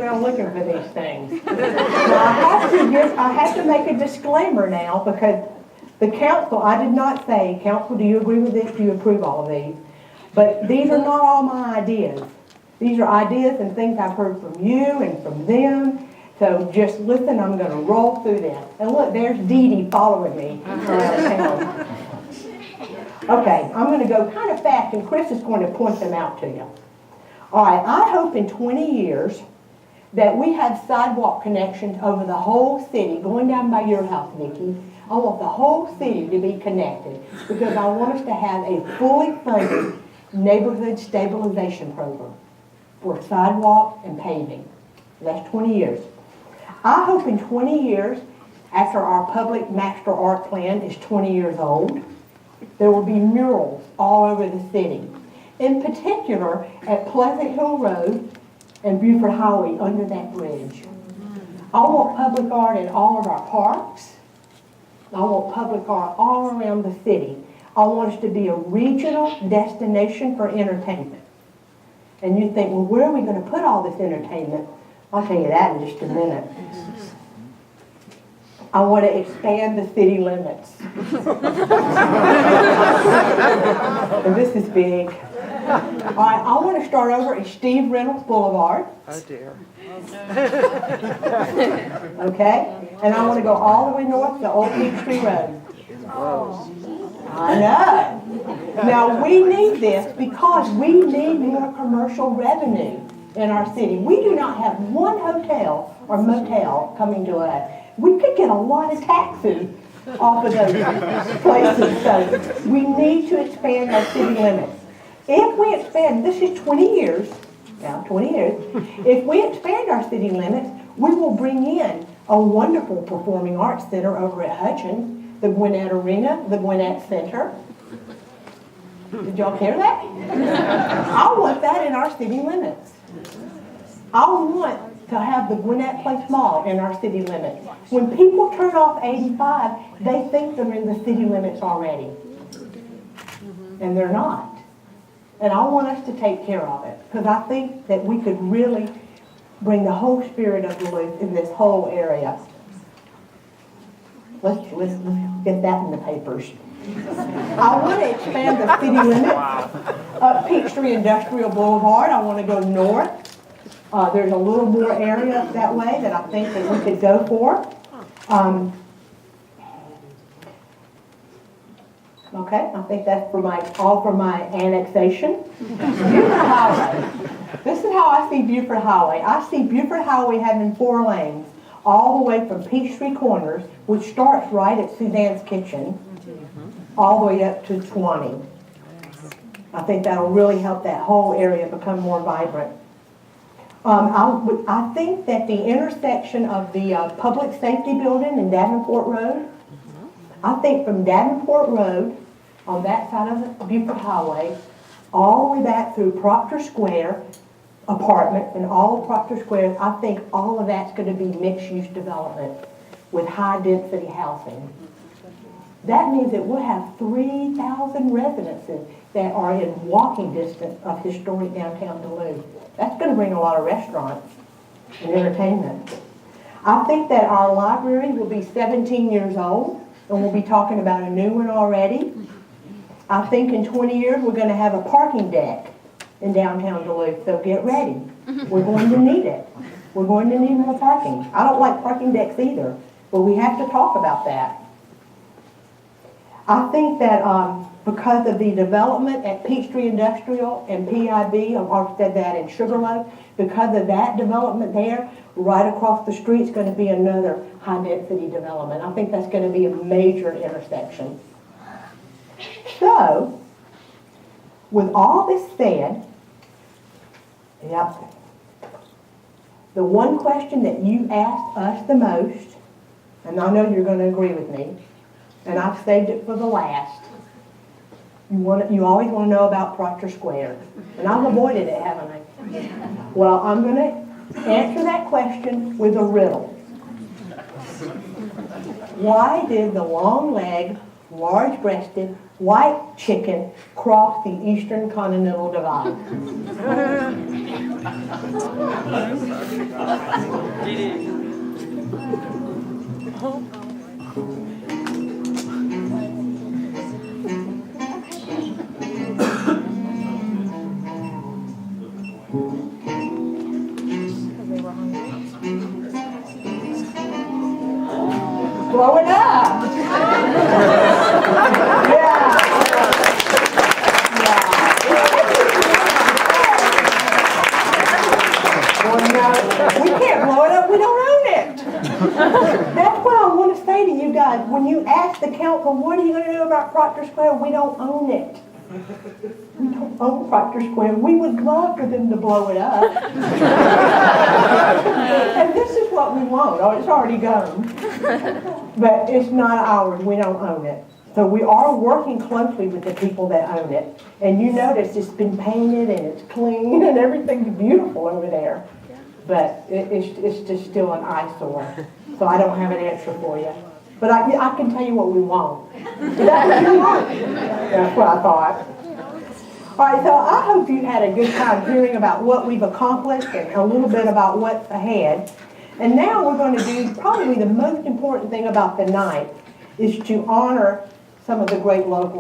around looking for these things. Now, I have to make a disclaimer now because the council, I did not say, council, do you agree with this? Do you approve all of these? But these are not all my ideas. These are ideas and things I've heard from you and from them. So just listen, I'm going to roll through this. And look, there's Dee Dee following me around town. Okay, I'm going to go kind of fast, and Chris is going to point them out to you. All right, I hope in 20 years that we have sidewalk connections over the whole city, going down by your house, Vicki. I want the whole city to be connected because I want us to have a fully funded neighborhood stabilization program for sidewalk and paving. That's 20 years. I hope in 20 years, after our public master art plan is 20 years old, there will be murals all over the city. In particular, at Pleasant Hill Road and Buford Highway under that bridge. I want public art in all of our parks. I want public art all around the city. I want us to be a regional destination for entertainment. And you think, well, where are we going to put all this entertainment? I'll tell you that in just a minute. I want to expand the city limits. And this is big. All right, I want to start over at Steve Reynolds Boulevard. Oh dear. Okay? And I want to go all the way north to Old Peachtree Road. I know. Now, we need this because we need more commercial revenue in our city. We do not have one hotel or motel coming to us. We could get a lot of taxes off of those places. So we need to expand our city limits. If we expand, this is 20 years, now 20 years, if we expand our city limits, we will bring in a wonderful performing arts center over at Hutchins, the Gwinnett Arena, the Gwinnett Center. Did y'all hear that? I want that in our city limits. I want to have the Gwinnett Place Mall in our city limits. When people turn off 85, they think they're in the city limits already. And they're not. And I want us to take care of it because I think that we could really bring the whole spirit of Duluth in this whole area. Let's get that in the papers. I want to expand the city limits up Peachtree Industrial Boulevard. I want to go north. There's a little more area up that way that I think that we could go for. Okay, I think that's all for my annexation. Buford Highway. This is how I see Buford Highway. I see Buford Highway having 4 lanes all the way from Peachtree Corners, which starts right at Suzanne's Kitchen, all the way up to 20. I think that'll really help that whole area become more vibrant. I think that the intersection of the Public Safety Building and Davenport Road, I think from Davenport Road on that side of the Buford Highway, all the way back through Proctor Square apartments and all of Proctor Square, I think all of that's going to be mixed-use development with high-density housing. That means that we'll have 3,000 residences that are in walking distance of historic downtown Duluth. That's going to bring a lot of restaurants and entertainment. I think that our library will be 17 years old, and we'll be talking about a new one already. I think in 20 years we're going to have a parking deck in downtown Duluth, so get ready. We're going to need it. We're going to need more parking. I don't like parking decks either, but we have to talk about that. I think that because of the development at Peachtree Industrial and PIB, I've said that in Sugarloaf, because of that development there, right across the street is going to be another high-density development. I think that's going to be a major intersection. So, with all this said, the one question that you asked us the most, and I know you're going to agree with me, and I've saved it for the last. You always want to know about Proctor Square. And I've avoided it, haven't I? Well, I'm going to answer that question with a riddle. Why did the long-legged, large-breasted, white chicken cross the Eastern Continental Divide? Blow it up. Yeah. Well, no, we can't blow it up. We don't own it. That's what I want to say to you guys. When you ask the council, what are you going to do about Proctor Square? We don't own it. We don't own Proctor Square. We would love for them to blow it up. And this is what we want. Oh, it's already gone. But it's not ours. We don't own it. So we are working closely with the people that own it. And you notice it's been painted and it's clean and everything's beautiful over there. But it's just still an eyesore. So I don't have an answer for you. But I can tell you what we want. That's what you want. That's what I thought. All right, so I hope you had a good time hearing about what we've accomplished and a little bit about what's ahead. And now we're going to do probably the most important thing about the night is to honor some of the great local